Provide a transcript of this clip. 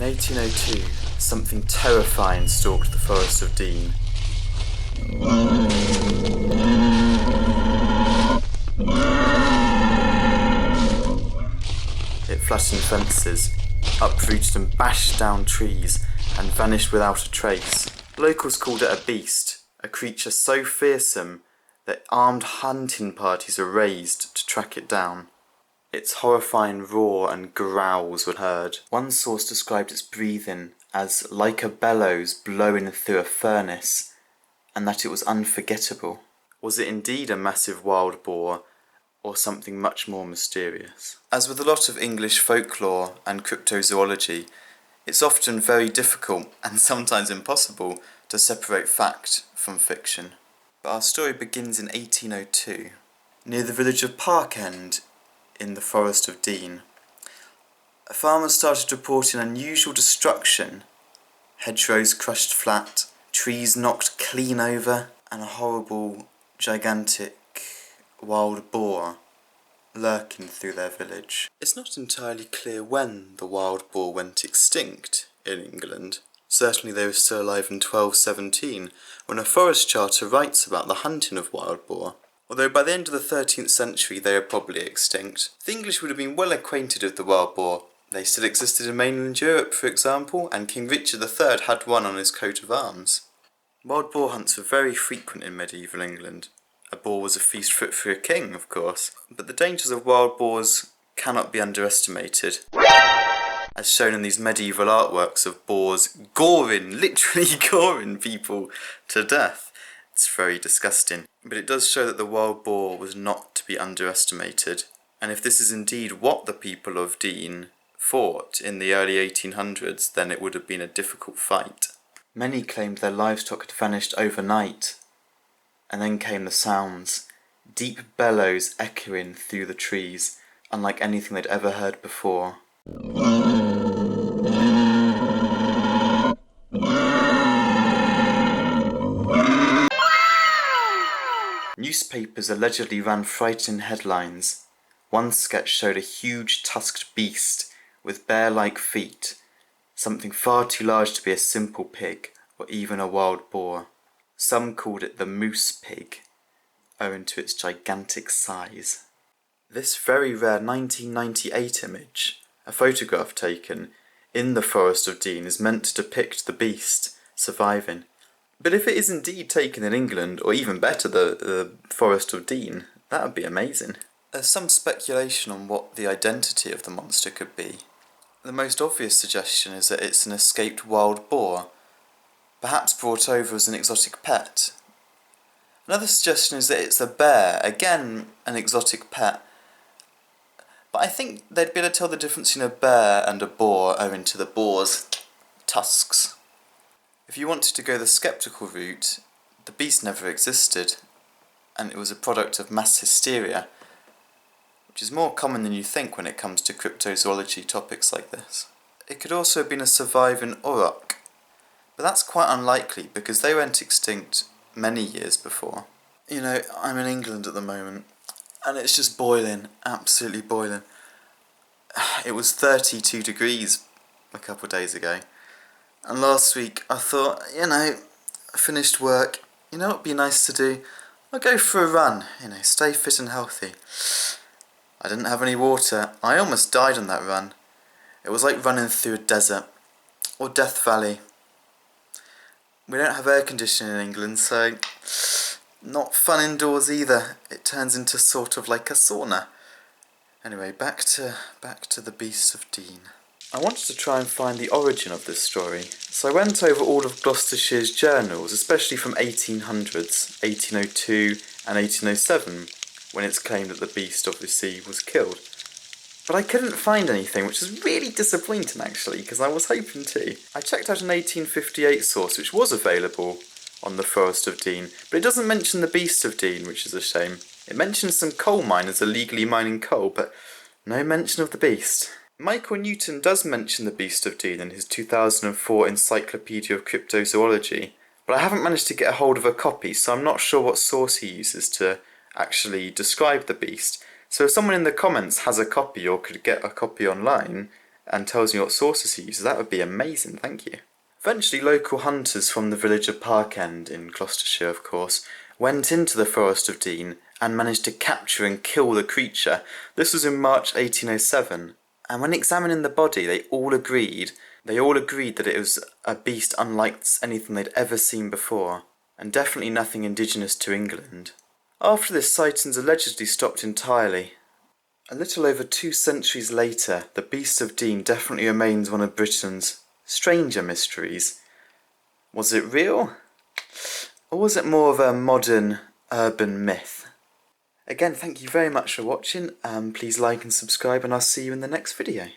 1802, something terrifying stalked the Forest of Dean. It flattened fences, uprooted and bashed down trees, and vanished without a trace. Locals called it a beast, a creature so fearsome that armed hunting parties were raised to track it down. Its horrifying roar and growls were heard. One source described its breathing as like a bellows blowing through a furnace, and that it was unforgettable. Was it indeed a massive wild boar, or something much more mysterious? As with a lot of English folklore and cryptozoology, it's often very difficult, and sometimes impossible, to separate fact from fiction. But our story begins in 1802, near the village of Parkend, in the Forest of Dean. Farmers started reporting unusual destruction, hedgerows crushed flat, trees knocked clean over, and a horrible, gigantic wild boar lurking through their village. It's not entirely clear when the wild boar went extinct in England. Certainly they were still alive in 1217, when a forest charter writes about the hunting of wild boar. Although by the end of the 13th century they are probably extinct. The English would have been well acquainted with the wild boar. They still existed in mainland Europe, for example, and King Richard III had one on his coat of arms. Wild boar hunts were very frequent in medieval England. A boar was a feast fit for a king, of course, but the dangers of wild boars cannot be underestimated, as shown in these medieval artworks of boars literally goring people to death. It's very disgusting. But it does show that the wild boar was not to be underestimated. And if this is indeed what the people of Dean fought in the early 1800s, then it would have been a difficult fight. Many claimed their livestock had vanished overnight. And then came the sounds, deep bellows echoing through the trees, unlike anything they'd ever heard before. Newspapers allegedly ran frightening headlines. One sketch showed a huge tusked beast with bear-like feet, something far too large to be a simple pig or even a wild boar. Some called it the moose pig, owing to its gigantic size. This very rare 1998 image, a photograph taken in the Forest of Dean, is meant to depict the beast surviving. But if it is indeed taken in England, or even better, the Forest of Dean, that would be amazing. There's some speculation on what the identity of the monster could be. The most obvious suggestion is that it's an escaped wild boar, perhaps brought over as an exotic pet. Another suggestion is that it's a bear, again an exotic pet, but I think they'd be able to tell the difference between a bear and a boar owing to the boar's tusks. If you wanted to go the sceptical route, the beast never existed, and it was a product of mass hysteria, which is more common than you think when it comes to cryptozoology topics like this. It could also have been a surviving auroch, but that's quite unlikely because they went extinct many years before. You know, I'm in England at the moment, and it's just boiling, absolutely boiling. It was 32 degrees a couple of days ago. And last week I thought, I finished work, what would be nice to do? I'll go for a run, stay fit and healthy. I didn't have any water. I almost died on that run. It was like running through a desert, or Death Valley. We don't have air conditioning in England, so not fun indoors either. It turns into sort of like a sauna. Anyway, back to the Beast of Dean. I wanted to try and find the origin of this story, so I went over all of Gloucestershire's journals, especially from 1800s, 1802 and 1807, when it's claimed that the beast obviously was killed. But I couldn't find anything, which is really disappointing actually, because I was hoping to. I checked out an 1858 source which was available on the Forest of Dean, but it doesn't mention the Beast of Dean, which is a shame. It mentions some coal miners illegally mining coal, but no mention of the beast. Michael Newton does mention the Beast of Dean in his 2004 Encyclopedia of Cryptozoology, but I haven't managed to get a hold of a copy, so I'm not sure what source he uses to actually describe the beast. So if someone in the comments has a copy or could get a copy online, and tells me what sources he uses, that would be amazing, thank you. Eventually local hunters from the village of Parkend in Gloucestershire, of course, went into the Forest of Dean and managed to capture and kill the creature. This was in March 1807, and when examining the body they all agreed that it was a beast unlike anything they'd ever seen before, and definitely nothing indigenous to England. After this, sightings allegedly stopped entirely. A little over 2 centuries later, the Beast of Dean definitely remains one of Britain's stranger mysteries. Was it real? Or was it more of a modern urban myth? Again, thank you very much for watching. Please like and subscribe, and I'll see you in the next video.